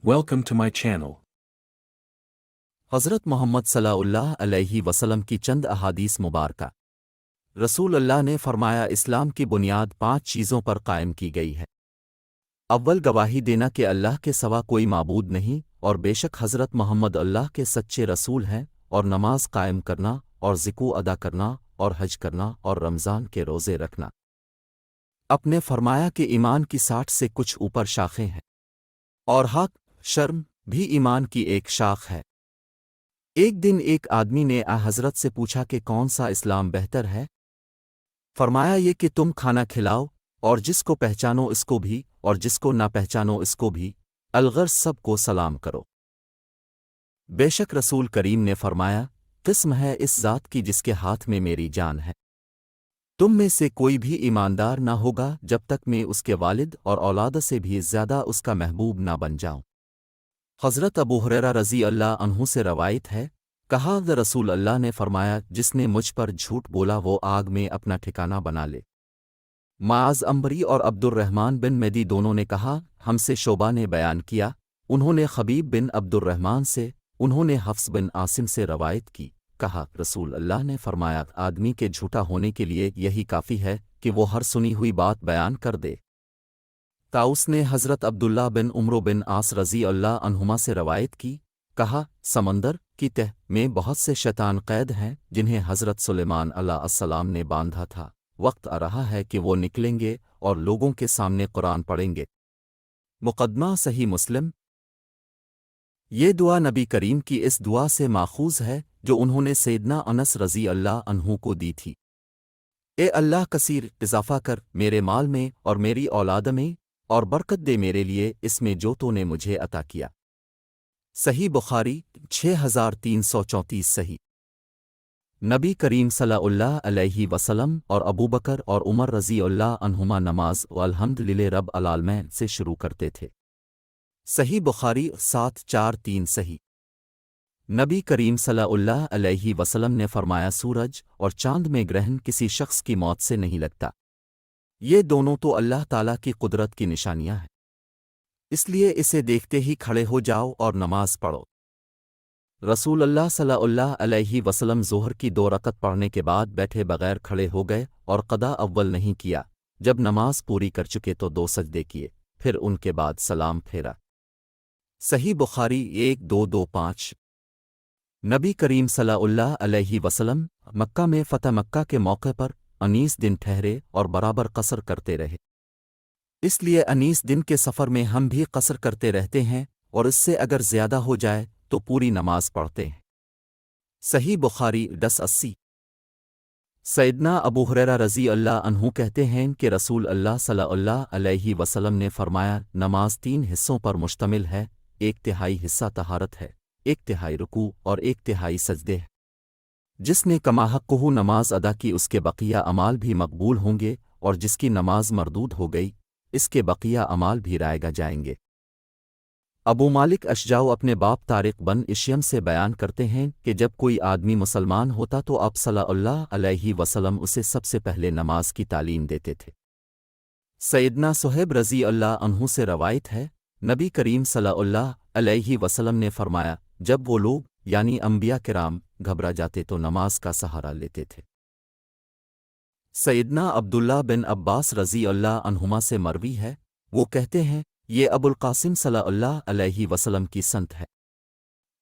Welcome to my channel. हज़रत मोहम्मद सल्लल्लाहु अलैहि वसल्लम की चंद अहादीस मुबारका। रसूल अल्लाह ने फरमाया, इस्लाम की बुनियाद 5 चीज़ों पर कायम की गई है। अव्वल गवाही देना कि अल्लाह के सिवा कोई माबूद नहीं और बेशक हज़रत मोहम्मद अल्लाह के सच्चे रसूल हैं, और नमाज कायम करना और ज़िक्र अदा करना और हज करना और रमज़ान के रोज़े रखना। अपने फरमाया कि ईमान की 60 से कुछ ऊपर शाखें हैं, और हक शर्म भी ईमान की एक शाख है। एक दिन एक आदमी ने हज़रत से पूछा कि कौन सा इस्लाम बेहतर है। फरमाया ये कि तुम खाना खिलाओ और जिसको पहचानो इसको भी और जिसको ना पहचानो इसको भी, अलगर्ज सबको सलाम करो। बेशक रसूल करीम ने फरमाया, किस्म है इस ज़ात की जिसके हाथ में मेरी जान है, तुम में से कोई भी ईमानदार ना होगा जब तक मैं उसके वालिद और औलाद से भी ज़्यादा उसका महबूब ना बन जाऊं। हज़रत अबू हुरैरा रज़ी अल्लाह अन्हु से रवायत है, कहा रसूल अल्लाह ने फरमाया, जिसने मुझ पर झूठ बोला वो आग में अपना ठिकाना बना ले। माज़ अंबरी और अब्दुर्रहमान बिन मेदी दोनों ने कहा, हमसे शोबा ने बयान किया, उन्होंने खबीब बिन अब्दुर्रहमान से, उन्होंने हफ्स बिन आसिम से रवायत की। कहा, रसूल अल्लाह ने फरमाया, आदमी के झूठा होने के लिए यही काफ़ी है कि वो हर सुनी हुई बात बयान कर दे। ताउस ने हज़रत अब्दुल्ला बिन उम्रो बिन आस रज़ी अल्लाह अन्हुमा से रवायत की, कहा, समंदर की तह में बहुत से शैतान कैद हैं जिन्हें हज़रत सुलेमान अलैहिस्सलाम ने बांधा था। वक्त आ रहा है कि वो निकलेंगे और लोगों के सामने कुरान पढ़ेंगे। मुक़द्दमा सही मुस्लिम। ये दुआ नबी करीम की इस दुआ से माखूज़ है जो उन्होंने सैयदना अनस रज़ी अल्लाह अन्हु को दी थी। ए अल्लाह कसीर इज़ाफ़ा कर मेरे माल में और मेरी औलाद में, और बरकत दे मेरे लिए इसमें जो तूने मुझे अता किया। सही बुखारी 6334 सही। नबी करीम सल्लल्लाहु अलैहि वसल्लम और अबू बकर और उमर रज़ी अल्लाह अन्हुमा नमाज व अल्हम्दुलिल्लाह रब अलालमीन से शुरू करते थे। सही बुखारी 743 सही। नबी करीम सल्लल्लाहु अलैहि वसल्लम ने फरमाया, सूरज और चांद में ग्रहण किसी शख्स की मौत से नहीं लगता। ये दोनों तो अल्लाह ताला की कुदरत की निशानियां हैं, इसलिए इसे देखते ही खड़े हो जाओ और नमाज पढ़ो। रसूल अल्लाह सल्लल्लाहु अलैहि वसल्लम ज़ोहर की 2 रकत पढ़ने के बाद बैठे बगैर खड़े हो गए और क़दा अव्वल नहीं किया। जब नमाज पूरी कर चुके तो 2 सजदे किए, फिर उनके बाद सलाम फेरा। सही बुखारी 1225। नबी करीम सल्लल्लाहु अलैहि वसल्लम मक्का में फ़तह मक्का के मौके पर 19 दिन ठहरे और बराबर कसर करते रहे। इसलिए 19 दिन के सफ़र में हम भी कसर करते रहते हैं, और इससे अगर ज़्यादा हो जाए तो पूरी नमाज पढ़ते हैं। सही बुखारी 1080। सैयदना अबू हुरैरा रज़ी अल्लाह अन्हु कहते हैं कि रसूल अल्लाह सल्लल्लाहु अलैहि वसल्लम ने फरमाया, नमाज 3 हिस्सों पर मुश्तमिल है, 1/3 हिस्सा तहारत है, 1/3 रुकू और 1/3 सजदे है। जिसने कमाहक्कुहु नमाज अदा की उसके बकिया अमाल भी मकबूल होंगे, और जिसकी नमाज मरदूद हो गई इसके बकिया अमाल भी रायगा जाएंगे। अबू मालिक अशजाऊ अपने बाप तारिक बन इश्यम से बयान करते हैं कि जब कोई आदमी मुसलमान होता तो आप सल्लल्लाहु अलैहि वसल्लम उसे सबसे पहले नमाज की तालीम देते थे। सैयदना सुहैब रज़ी अल्लाह अन्हु से रवायत है, नबी करीम सल्लल्लाहु अलैहि वसल्लम ने फरमाया, जब वो लोग यानी अंबिया किराम घबरा जाते तो नमाज का सहारा लेते थे। सैयदना अब्दुल्ला बिन अब्बास रज़ी अल्लाह अन्हुमा से मरवी है, वो कहते हैं, ये अबुल कासिम सल्लल्लाहु अलैहि वसल्लम की संत है,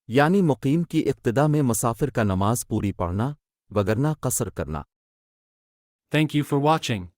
यानी मुकीम की इक्तिदा में मुसाफिर का नमाज पूरी पढ़ना वगरना कसर करना। Thank you for watching.